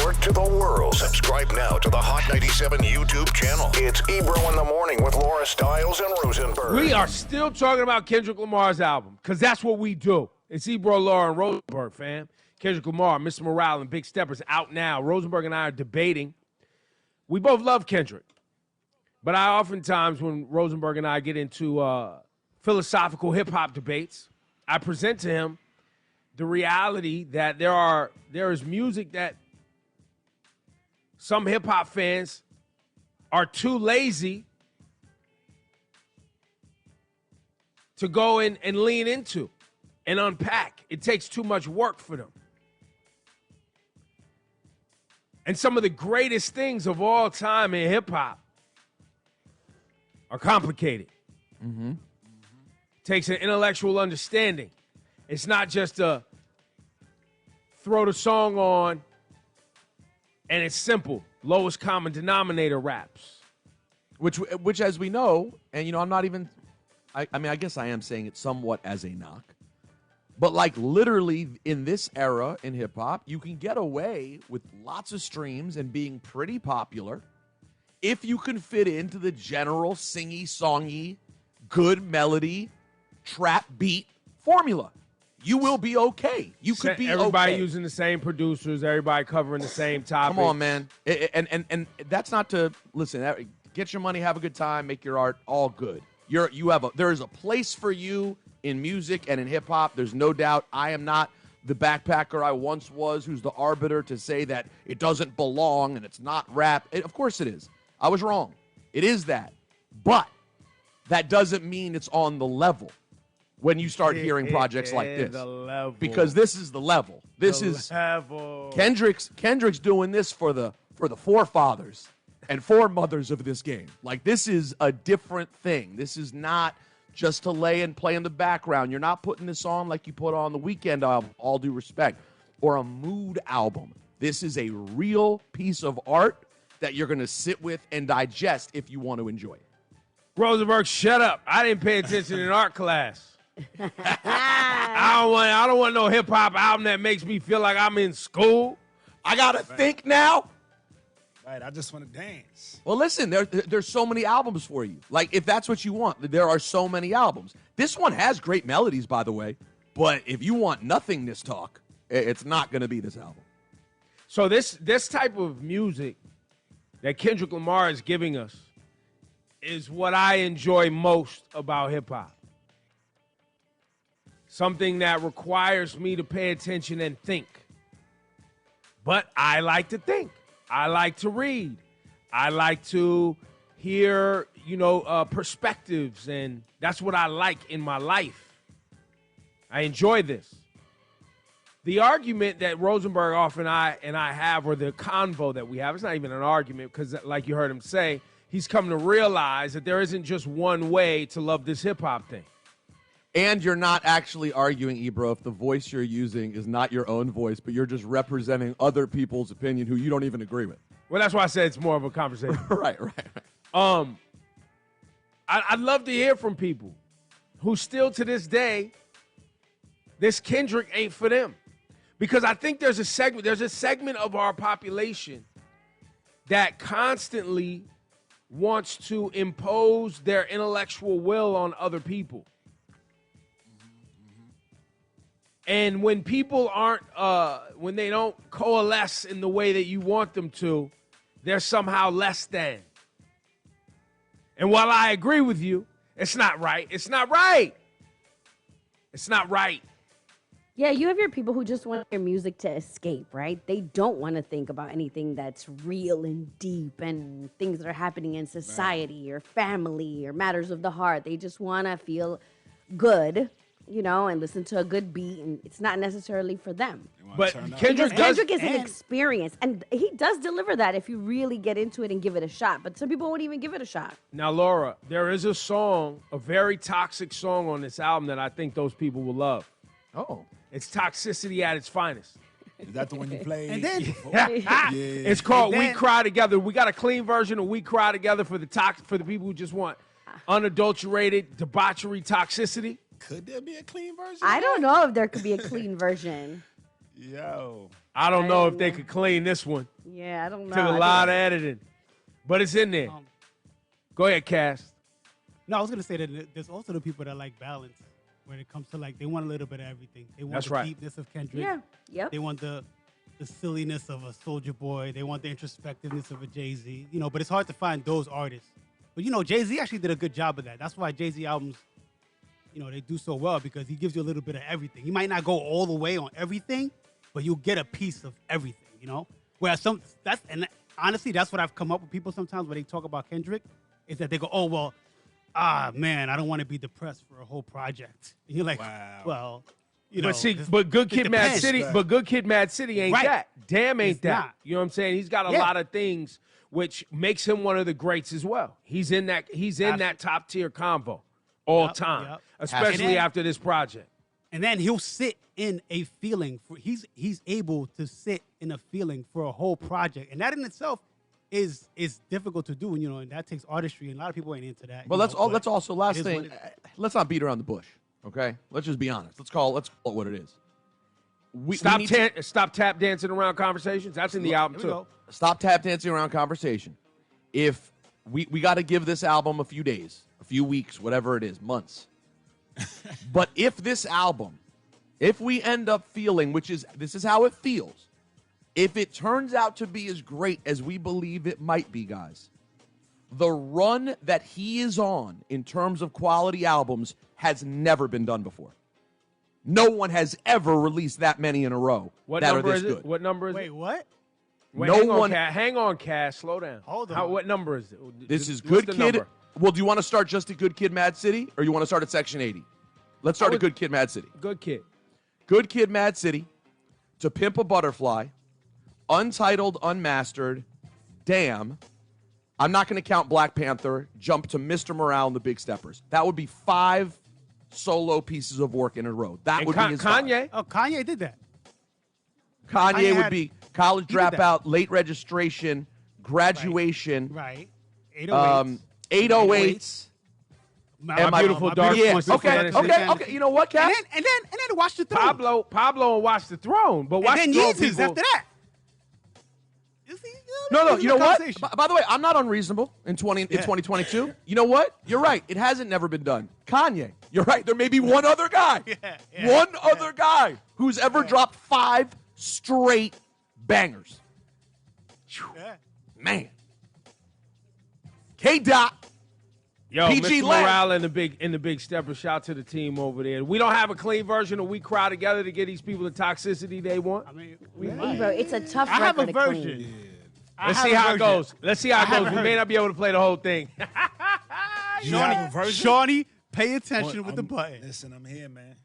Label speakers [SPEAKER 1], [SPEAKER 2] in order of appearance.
[SPEAKER 1] network to the world. Subscribe now to the Hot 97 YouTube channel. It's Ebro in the Morning with Laura Stiles and Rosenberg.
[SPEAKER 2] We are still talking about Kendrick Lamar's album because that's what we do. It's Ebro, Laura, and Rosenberg, fam. Kendrick Lamar, Mr. Morale, and Big Steppers out now. Rosenberg and I are debating. We both love Kendrick. But I oftentimes, when Rosenberg and I get into philosophical hip-hop debates, I present to him the reality that there is music that some hip-hop fans are too lazy to go in and lean into and unpack. It takes too much work for them. And some of the greatest things of all time in hip-hop are complicated. Mm-hmm. Takes an intellectual understanding. It's not just a throw the song on and it's simple. Lowest common denominator raps.
[SPEAKER 3] Which as we know, and I'm not even, I mean, I guess I am saying it somewhat as a knock, but like literally in this era in hip hop, you can get away with lots of streams and being pretty popular if you can fit into the general singy, songy, good melody, trap beat formula. You will be okay. You could be
[SPEAKER 2] everybody
[SPEAKER 3] okay.
[SPEAKER 2] Using the same producers, everybody covering the same topics.
[SPEAKER 3] Come on, man. And that's not to listen. Get your money, have a good time, make your art, all good. There is a place for you in music and in hip hop. There's no doubt. I am not the backpacker I once was, who's the arbiter to say that it doesn't belong and it's not rap. Of course it is. I was wrong. It is that. But that doesn't mean it's on the level when you start hearing projects like this.
[SPEAKER 2] The level.
[SPEAKER 3] Because this is the level. This is
[SPEAKER 2] level.
[SPEAKER 3] Kendrick's doing this for the forefathers and foremothers of this game. Like, this is a different thing. This is not just to lay and play in the background. You're not putting this on like you put on the Weekend album, all due respect, or a mood album. This is a real piece of art that you're going to sit with and digest if you want to enjoy it.
[SPEAKER 2] Rosenberg, shut up. I didn't pay attention in art class. I don't want no hip-hop album that makes me feel like I'm in school.
[SPEAKER 3] I got to think now.
[SPEAKER 4] Right, I just want to dance.
[SPEAKER 3] Well, listen, there's so many albums for you. Like, if that's what you want, there are so many albums. This one has great melodies, by the way. But if you want nothingness talk, it's not going to be this album.
[SPEAKER 2] So this type of music that Kendrick Lamar is giving us is what I enjoy most about hip-hop. Something that requires me to pay attention and think. But I like to think. I like to read. I like to hear, perspectives, and that's what I like in my life. I enjoy this. The argument that Rosenberg often I have, or the convo that we have, it's not even an argument because, like you heard him say, he's come to realize that there isn't just one way to love this hip-hop thing.
[SPEAKER 3] And you're not actually arguing, Ebro, if the voice you're using is not your own voice, but you're just representing other people's opinion who you don't even agree with.
[SPEAKER 2] Well, that's why I said it's more of a conversation.
[SPEAKER 3] Right.
[SPEAKER 2] I'd love to hear from people who still to this day, this Kendrick ain't for them. Because I think there's a segment of our population that constantly wants to impose their intellectual will on other people. And when people aren't, when they don't coalesce in the way that you want them to, they're somehow less than. And while I agree with you, it's not right. It's not right. It's not right.
[SPEAKER 5] Yeah, you have your people who just want their music to escape, right? They don't want to think about anything that's real and deep and things that are happening in society or family or matters of the heart. They just want to feel good, and listen to a good beat, and it's not necessarily for them.
[SPEAKER 2] But
[SPEAKER 5] Kendrick is an experience, and he does deliver that if you really get into it and give it a shot. But some people won't even give it a shot.
[SPEAKER 2] Now, Laura, there is a song, a very toxic song on this album that I think those people will love.
[SPEAKER 3] Oh.
[SPEAKER 2] It's Toxicity at its finest.
[SPEAKER 4] Is that the one you played?
[SPEAKER 6] And then
[SPEAKER 2] It's called We Cry Together. We got a clean version of We Cry Together for the people who just want unadulterated debauchery toxicity.
[SPEAKER 4] Could there be a clean version?
[SPEAKER 5] I don't know if there could be a clean version.
[SPEAKER 4] Yo.
[SPEAKER 2] I don't know if they could clean this one.
[SPEAKER 5] Yeah, I don't know.
[SPEAKER 2] Took a lot of editing, but it's in there. Go ahead, Cass.
[SPEAKER 6] No, I was gonna say that there's also the people that like balance when it comes to like they want a little bit of everything. They want
[SPEAKER 2] That's
[SPEAKER 6] the
[SPEAKER 2] right.
[SPEAKER 6] deepness of Kendrick.
[SPEAKER 5] Yeah. Yep.
[SPEAKER 6] They want the silliness of a Soulja Boy. They want the introspectiveness of a Jay-Z. You know, but it's hard to find those artists. But you know, Jay-Z actually did a good job of that. That's why Jay-Z albums, you know, they do so well because he gives you a little bit of everything. He might not go all the way on everything, but you'll get a piece of everything, you know? Whereas honestly, that's what I've come up with people sometimes when they talk about Kendrick, is that they go, oh, well, man, I don't want to be depressed for a whole project. And you're like,
[SPEAKER 4] Wow.
[SPEAKER 6] well, you know.
[SPEAKER 2] But see, but Good Kid, Mad
[SPEAKER 6] depends.
[SPEAKER 2] City, but Good Kid, Mad City ain't
[SPEAKER 6] Right.
[SPEAKER 2] that. Damn, ain't
[SPEAKER 6] It's
[SPEAKER 2] that.
[SPEAKER 6] not.
[SPEAKER 2] You know what I'm saying? He's got a
[SPEAKER 6] Yeah.
[SPEAKER 2] lot of things which makes him one of the greats as well. He's in that top tier combo all
[SPEAKER 6] Yep,
[SPEAKER 2] time,
[SPEAKER 6] yep.
[SPEAKER 2] especially
[SPEAKER 6] And then-
[SPEAKER 2] after this project.
[SPEAKER 6] And then he'll sit in a feeling for he's able to sit in a feeling for a whole project. And that in itself is difficult to do, you know, and that takes artistry, and a lot of people ain't into that.
[SPEAKER 3] Well,
[SPEAKER 6] you
[SPEAKER 3] let's
[SPEAKER 6] know, but
[SPEAKER 3] let's also
[SPEAKER 6] it
[SPEAKER 3] last
[SPEAKER 6] is
[SPEAKER 3] thing.
[SPEAKER 6] what it-
[SPEAKER 3] Let's not beat around the bush, okay? Let's just be honest. Let's call it what it is. We
[SPEAKER 2] Stop
[SPEAKER 3] need to-
[SPEAKER 2] stop tap dancing around conversations. That's in the album
[SPEAKER 6] Here we
[SPEAKER 2] too.
[SPEAKER 6] go.
[SPEAKER 3] Stop tap dancing around conversation. If we got to give this album a few days, a few weeks, whatever it is, months. But if this album, if we end up feeling, this is how it feels, if it turns out to be as great as we believe it might be, guys, the run that he is on in terms of quality albums has never been done before. No one has ever released that many in a row
[SPEAKER 2] What
[SPEAKER 3] that
[SPEAKER 2] number
[SPEAKER 3] are this
[SPEAKER 2] is it?
[SPEAKER 3] good.
[SPEAKER 2] What number is
[SPEAKER 6] Wait,
[SPEAKER 2] it?
[SPEAKER 6] what?
[SPEAKER 2] Wait,
[SPEAKER 3] no
[SPEAKER 2] hang on,
[SPEAKER 3] one-
[SPEAKER 2] Hang on, Cass. Slow down.
[SPEAKER 6] Hold on.
[SPEAKER 2] What number is it?
[SPEAKER 3] This is
[SPEAKER 2] What's
[SPEAKER 3] Good
[SPEAKER 2] the
[SPEAKER 3] Kid.
[SPEAKER 2] number?
[SPEAKER 3] Well, do you want to start just at Good Kid, Mad City, or you want to start at Section 80? Let's start at Good Kid, Mad City.
[SPEAKER 2] Good Kid.
[SPEAKER 3] Good Kid, Mad City, To Pimp a Butterfly, Untitled, Unmastered, Damn. I'm not going to count Black Panther. Jump to Mr. Morale and the Big Steppers. That would be 5 solo pieces of work in a row. That
[SPEAKER 2] And
[SPEAKER 3] would be his five.
[SPEAKER 2] Kanye.
[SPEAKER 6] Oh, Kanye did that.
[SPEAKER 3] Kanye
[SPEAKER 6] Kanye
[SPEAKER 3] would
[SPEAKER 6] had-
[SPEAKER 3] be College
[SPEAKER 6] he did that.
[SPEAKER 3] Dropout, Late Registration, Graduation,
[SPEAKER 6] Right. 808s.
[SPEAKER 3] 808s.
[SPEAKER 2] My Beautiful Dark
[SPEAKER 3] Yeah,
[SPEAKER 2] Twisted
[SPEAKER 3] okay,
[SPEAKER 2] Fantasy.
[SPEAKER 3] okay. You know what,
[SPEAKER 6] And
[SPEAKER 3] Cass?
[SPEAKER 6] then Watch the Throne.
[SPEAKER 2] Pablo and Watch the Throne. But Watch
[SPEAKER 6] And
[SPEAKER 2] the
[SPEAKER 6] then
[SPEAKER 2] Throne
[SPEAKER 6] Yeezus
[SPEAKER 2] people.
[SPEAKER 6] after that. You see?
[SPEAKER 3] No,
[SPEAKER 6] This
[SPEAKER 3] you
[SPEAKER 6] is
[SPEAKER 3] know
[SPEAKER 6] a
[SPEAKER 3] what?
[SPEAKER 6] conversation.
[SPEAKER 3] By the way, I'm not unreasonable in 2022. You know what? You're right. It hasn't never been done. Kanye, you're right. There may be one other guy. One other guy who's ever dropped 5 straight bangers.
[SPEAKER 6] Yeah.
[SPEAKER 3] Man. K-Dot.
[SPEAKER 2] Yo,
[SPEAKER 3] PG
[SPEAKER 2] Mr.
[SPEAKER 3] Lang.
[SPEAKER 2] Morale and the Big Stepper. Shout out to the team over there. We don't have a clean version of We Cry Together to get these people the toxicity they want.
[SPEAKER 6] I mean, we
[SPEAKER 5] Ebro, it's a tough
[SPEAKER 6] I have a
[SPEAKER 5] record to
[SPEAKER 6] version.
[SPEAKER 5] clean.
[SPEAKER 2] Let's see how it goes. Let's see how it
[SPEAKER 6] I have
[SPEAKER 2] goes.
[SPEAKER 6] a
[SPEAKER 2] We may
[SPEAKER 6] version.
[SPEAKER 2] not be able to play the whole thing.
[SPEAKER 4] You have a version?
[SPEAKER 6] Shawnee, pay attention with the
[SPEAKER 4] I'm-
[SPEAKER 6] button.
[SPEAKER 4] Listen, I'm here, man.